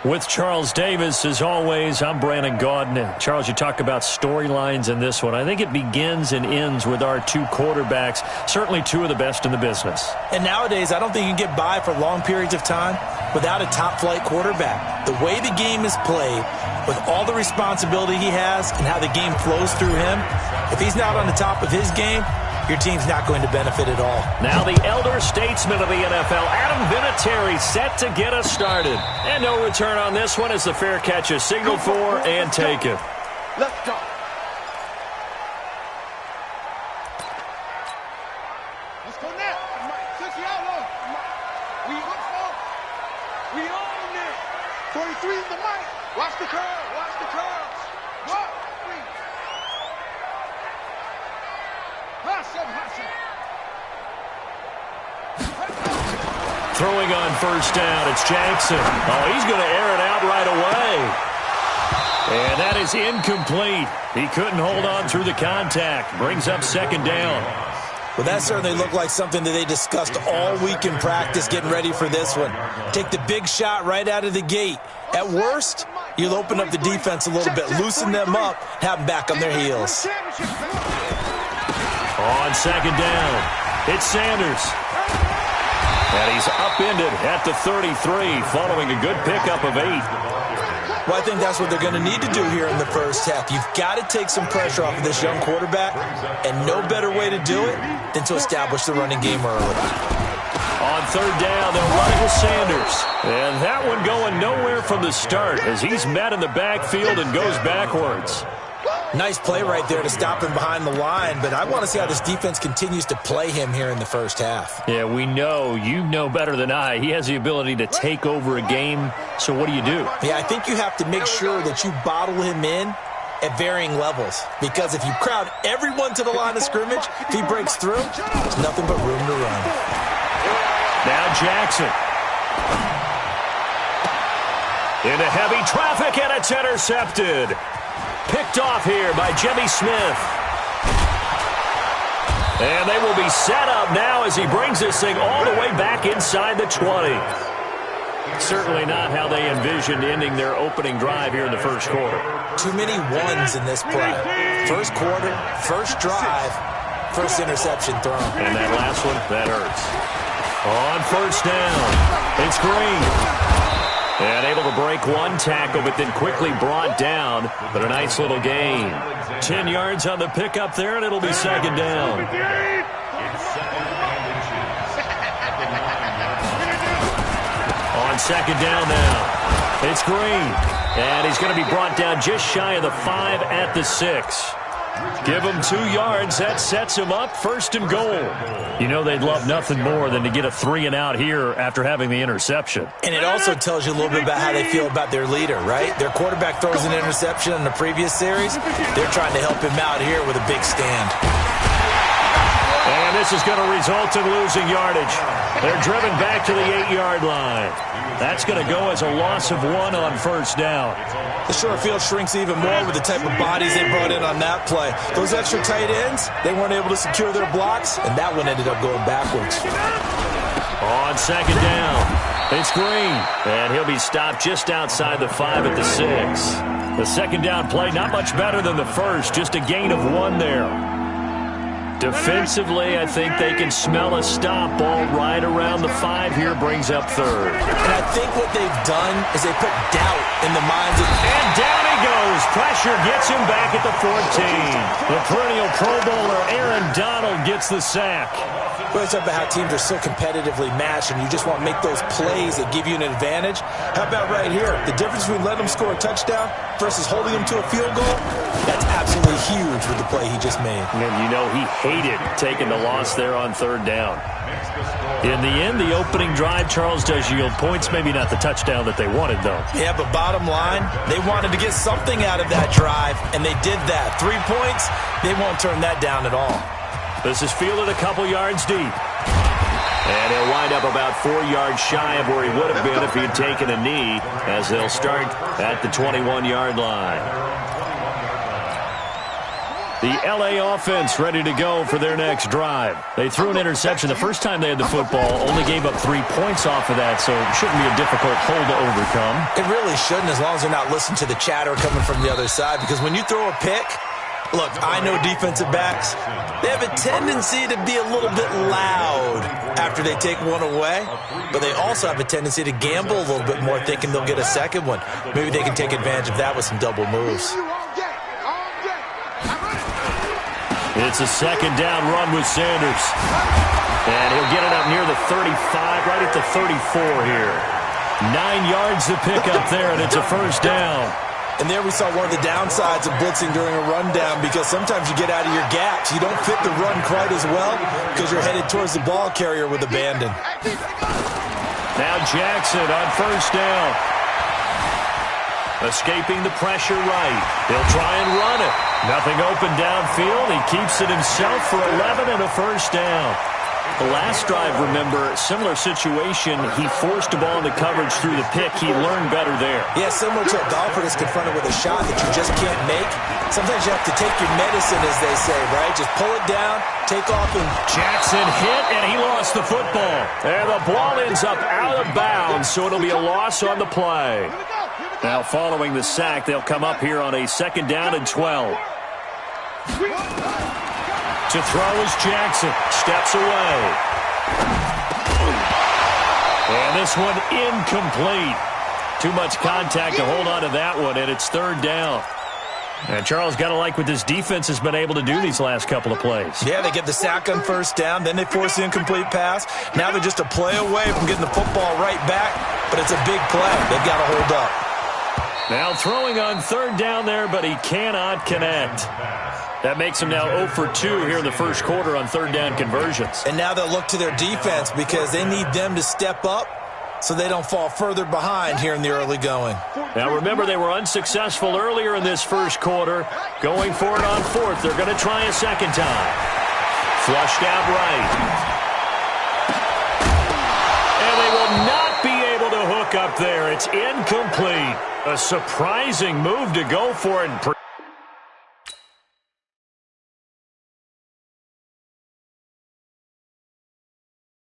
With Charles Davis, as always, I'm Brandon Gaudin. Charles, you talk about storylines in this one. I think it begins and ends with our two quarterbacks, certainly two of the best in the business. And nowadays, I don't think you can get by for long periods of time without a top-flight quarterback. The way the game is played, with all the responsibility he has and how the game flows through him, if he's not on the top of his game, your team's not going to benefit at all. Now the elder statesman of the NFL, Adam Vinatieri, set to get us started. And no return on this one as the fair catch is signaled for and taken. Let's go. Let's go now. Since you outlaw, we look for, we own it. 43 is the mic. Watch the curve. Watch the curves. What? Throwing on first down, it's Jackson. Oh, he's going to air it out right away. And that is incomplete. He couldn't hold on through the contact. Brings up second down. Well, that certainly looked like something that they discussed all week in practice getting ready for this one. Take the big shot right out of the gate. At worst, you'll open up the defense a little bit, loosen them up, have them back on their heels. On second down, it's Sanders. And he's upended at the 33 following a good pickup of 8. Well, I think that's what they're going to need to do here in the first half. You've got to take some pressure off of this young quarterback, and no better way to do it than to establish the running game early. On third down, they'll run it with Sanders. And that one going nowhere from the start as he's met in the backfield and goes backwards. Nice play right there to stop him behind the line, but I want to see how this defense continues to play him here in the first half. Yeah, we know. You know better than I. He has the ability to take over a game, so what do you do? Yeah, I think you have to make sure that you bottle him in at varying levels, because if you crowd everyone to the line of scrimmage, if he breaks through, there's nothing but room to run. Now Jackson. Into heavy traffic, and it's intercepted. Picked off here by Jimmy Smith. And they will be set up now as he brings this thing all the way back inside the 20. Certainly not how they envisioned ending their opening drive here in the first quarter. Too many ones in this play. First quarter, first drive, first interception thrown. And that last one, that hurts. On first down, it's Green. And able to break one tackle, but then quickly brought down. But a nice little gain. 10 yards on the pickup there, and it'll be second down. On second down now, it's Green. And he's going to be brought down just shy of the 5 at the 6. Give him 2 yards. That sets him up first and goal. You know they'd love nothing more than to get a 3-and-out here after having the interception. And it also tells you a little bit about how they feel about their leader, right? Their quarterback throws an interception in the previous series. They're trying to help him out here with a big stand. And this is going to result in losing yardage. They're driven back to the 8-yard line. That's going to go as a loss of 1 on first down. The short field shrinks even more with the type of bodies they brought in on that play. Those extra tight ends, they weren't able to secure their blocks, and that one ended up going backwards. On second down, it's Green. And he'll be stopped just outside the 5 at the 6. The second down play, not much better than the first, just a gain of 1 there. Defensively, I think they can smell a stop ball right around the 5 here, brings up third. And I think what they've done is they put doubt in the minds of... And down he goes. Pressure gets him back at the 14. The perennial Pro Bowler Aaron Donald gets the sack. We're talking about how teams are so competitively matched, and you just want to make those plays that give you an advantage. How about right here? The difference between letting them score a touchdown versus holding them to a field goal, that's absolutely huge with the play he just made. And you know he hated taking the loss there on third down. In the end, the opening drive, Charles, does yield points. Maybe not the touchdown that they wanted, though. Yeah, but bottom line, they wanted to get something out of that drive, and they did that. 3 points, they won't turn that down at all. This is fielded a couple yards deep. And he'll wind up about 4 yards shy of where he would have been if he had taken a knee, as they'll start at the 21-yard line. The L.A. offense ready to go for their next drive. They threw an interception the first time they had the football, only gave up 3 points off of that, so it shouldn't be a difficult hole to overcome. It really shouldn't, as long as they're not listening to the chatter coming from the other side, because when you throw a pick, look, I know defensive backs, they have a tendency to be a little bit loud after they take one away, but they also have a tendency to gamble a little bit more, thinking they'll get a second one. Maybe they can take advantage of that with some double moves. It's a second down run with Sanders. And he'll get it up near the 35, right at the 34 here. 9 yards to pick up there, and it's a first down. And there we saw one of the downsides of blitzing during a rundown, because sometimes you get out of your gaps. You don't fit the run quite as well because you're headed towards the ball carrier with abandon. Now Jackson on first down. Escaping the pressure right. He'll try and run it. Nothing open downfield. He keeps it himself for 11 and a first down. The last drive, remember, similar situation. He forced the ball into coverage through the pick. He learned better there. Yeah, similar to a golfer that's confronted with a shot that you just can't make. Sometimes you have to take your medicine, as they say, right? Just pull it down, take off, and Jackson hit, and he lost the football. And the ball ends up out of bounds, so it'll be a loss on the play. Now, following the sack, they'll come up here on a second down and 12. To throw is Jackson. Steps away. And this one incomplete. Too much contact to hold on to that one, and it's third down. And Charles, got to like what this defense has been able to do these last couple of plays. Yeah, they get the sack on first down, then they force the incomplete pass. Now they're just a play away from getting the football right back, but it's a big play. They've got to hold up. Now throwing on third down there, but he cannot connect. That makes him now 0 for 2 here in the first quarter on third down conversions. And now they'll look to their defense because they need them to step up so they don't fall further behind here in the early going. Now remember, they were unsuccessful earlier in this first quarter. Going for it on fourth. They're going to try a second time. Flushed out right. And they will not be able to hook up there. It's incomplete. A surprising move to go for it.